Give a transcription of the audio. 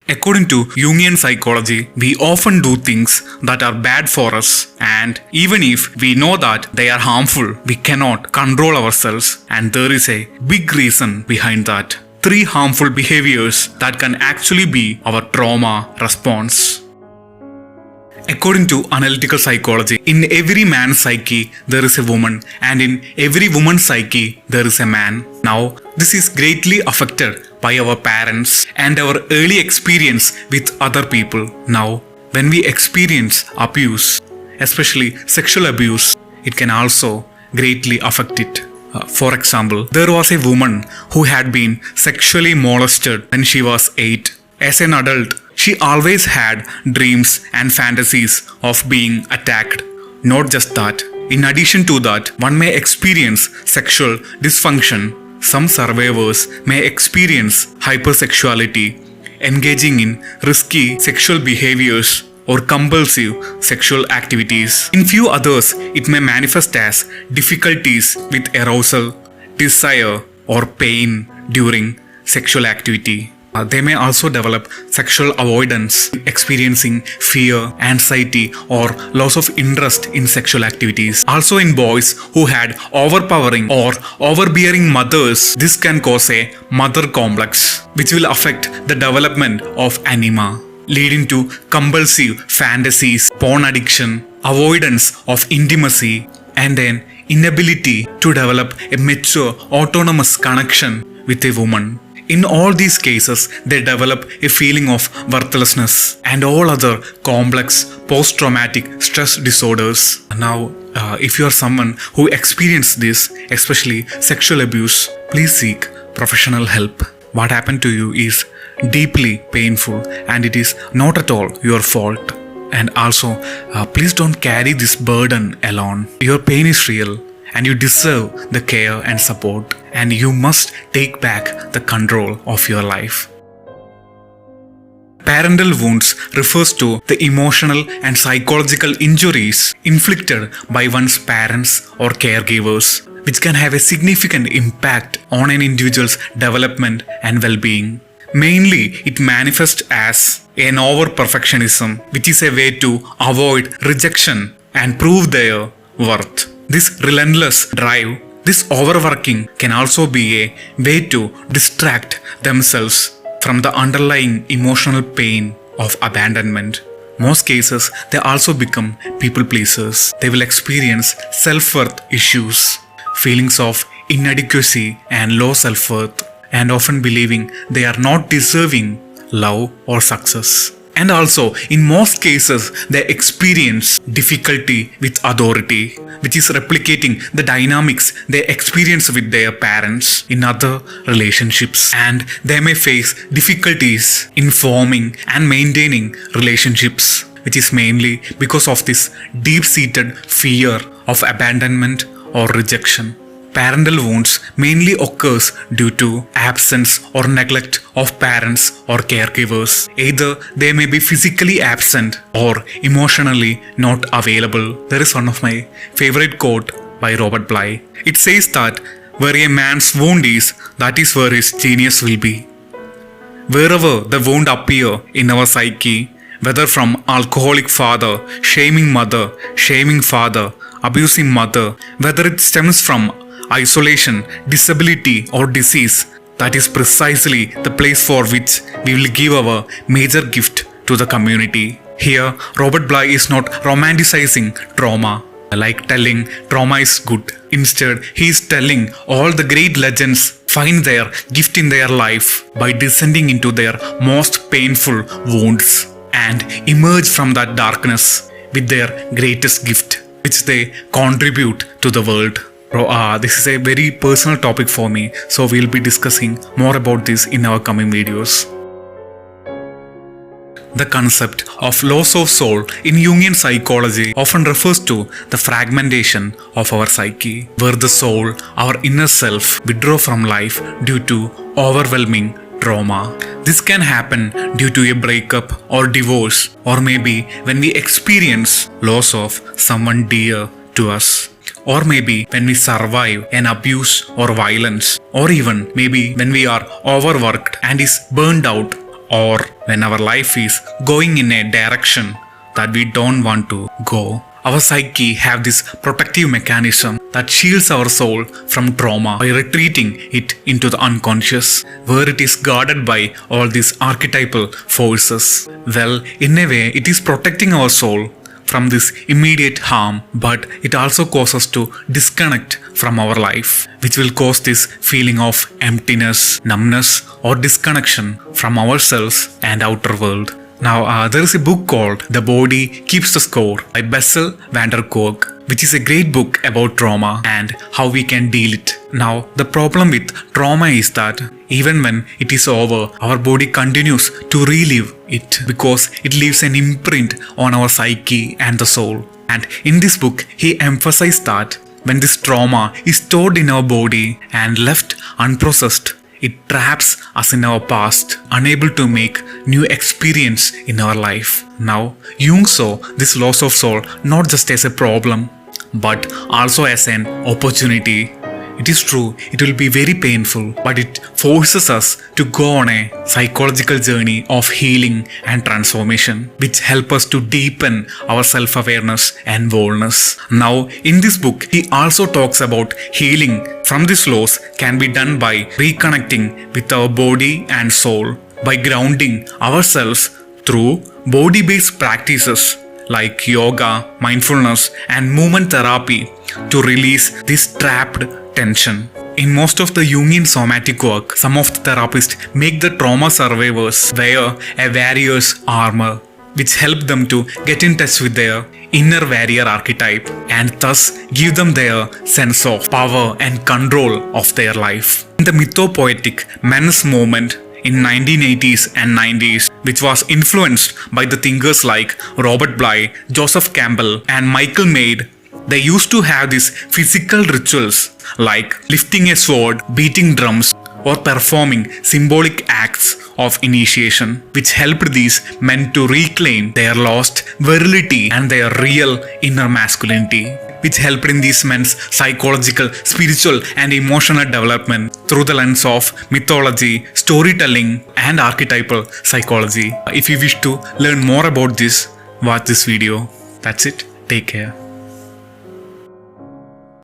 According to Jungian psychology, we often do things that are bad for us, and even if we know that they are harmful, we cannot control ourselves, and there is a big reason behind that. 3 harmful behaviors that can actually be our trauma response. According to analytical psychology, in every man's psyche there is a woman, and in every woman's psyche there is a man. Now, this is greatly affected by our parents and our early experience with other people. Now, when we experience abuse, especially sexual abuse, it can also greatly affect it. For example, there was a woman who had been sexually molested when she was 8. As an adult, she always had dreams and fantasies of being attacked. Not just that. In addition to that, one may experience sexual dysfunction. Some survivors may experience hypersexuality, engaging in risky sexual behaviors or compulsive sexual activities. In few others, it may manifest as difficulties with arousal, desire, or pain during sexual activity. They may also develop sexual avoidance, experiencing fear, anxiety, or loss of interest in sexual activities. Also in boys who had overpowering or overbearing mothers, this can cause a mother complex, which will affect the development of anima, leading to compulsive fantasies, porn addiction, avoidance of intimacy, and an inability to develop a mature autonomous connection with a woman. In all these cases, they develop a feeling of worthlessness and all other complex post-traumatic stress disorders. Now, if you are someone who experienced this, especially sexual abuse, please seek professional help. What happened to you is deeply painful and it is not at all your fault. And also, please don't carry this burden alone. Your pain is real, and you deserve the care and support, and you must take back the control of your life. Parental wounds refers to the emotional and psychological injuries inflicted by one's parents or caregivers, which can have a significant impact on an individual's development and well-being. Mainly, it manifests as an over-perfectionism, which is a way to avoid rejection and prove their worth. This relentless drive, this overworking can also be a way to distract themselves from the underlying emotional pain of abandonment. Most cases, they also become people pleasers. They will experience self-worth issues, feelings of inadequacy and low self-worth, and often believing they are not deserving love or success. And also, in most cases, they experience difficulty with authority, which is replicating the dynamics they experience with their parents in other relationships. And they may face difficulties in forming and maintaining relationships, which is mainly because of this deep-seated fear of abandonment or rejection. Parental wounds mainly occurs due to absence or neglect of parents or caregivers. Either they may be physically absent or emotionally not available. There is one of my favorite quote by Robert Bly. It says that where a man's wound is, that is where his genius will be. Wherever the wound appear in our psyche, whether from alcoholic father, shaming mother, shaming father, abusing mother, whether it stems from isolation, disability, or disease, that is precisely the place for which we will give our major gift to the community. Here, Robert Bly is not romanticizing trauma, like telling trauma is good. Instead, he is telling all the great legends find their gift in their life by descending into their most painful wounds and emerge from that darkness with their greatest gift, which they contribute to the world. This is a very personal topic for me, so we'll be discussing more about this in our coming videos. The concept of loss of soul in Jungian psychology often refers to the fragmentation of our psyche, where the soul, our inner self, withdraw from life due to overwhelming trauma. This can happen due to a breakup or divorce, or maybe when we experience loss of someone dear to us. Or maybe when we survive an abuse or violence, or even maybe when we are overworked and is burned out or when our life is going in a direction that we don't want to go. Our psyche have this protective mechanism that shields our soul from trauma by retreating it into the unconscious, where it is guarded by all these archetypal forces. Well, in a way, it is protecting our soul from this immediate harm, but it also causes us to disconnect from our life, which will cause this feeling of emptiness, numbness, or disconnection from ourselves and outer world. Now, there is a book called The Body Keeps the Score by Bessel van der Kolk, which is a great book about trauma and how we can deal it. Now, the problem with trauma is that even when it is over, our body continues to relive it because it leaves an imprint on our psyche and the soul. And in this book, he emphasized that when this trauma is stored in our body and left unprocessed, it traps us in our past, unable to make new experience in our life. Now, Jung saw this loss of soul not just as a problem, but also as an opportunity. It is true, it will be very painful, but it forces us to go on a psychological journey of healing and transformation, which help us to deepen our self-awareness and boldness. Now, in this book, he also talks about healing from this loss can be done by reconnecting with our body and soul, by grounding ourselves through body-based practices like yoga, mindfulness, and movement therapy to release this trapped tension. In most of the Jungian somatic work, some of the therapists make the trauma survivors wear a warrior's armor, which help them to get in touch with their inner warrior archetype and thus give them their sense of power and control of their life. In the mythopoetic men's movement in 1980s and 90s, which was influenced by the thinkers like Robert Bly, Joseph Campbell, and Michael Maid, they used to have these physical rituals like lifting a sword, beating drums, or performing symbolic acts of initiation, which helped these men to reclaim their lost virility and their real inner masculinity, which helped in these men's psychological, spiritual, and emotional development through the lens of mythology, storytelling, and archetypal psychology. If you wish to learn more about this, watch this video. That's it. Take care.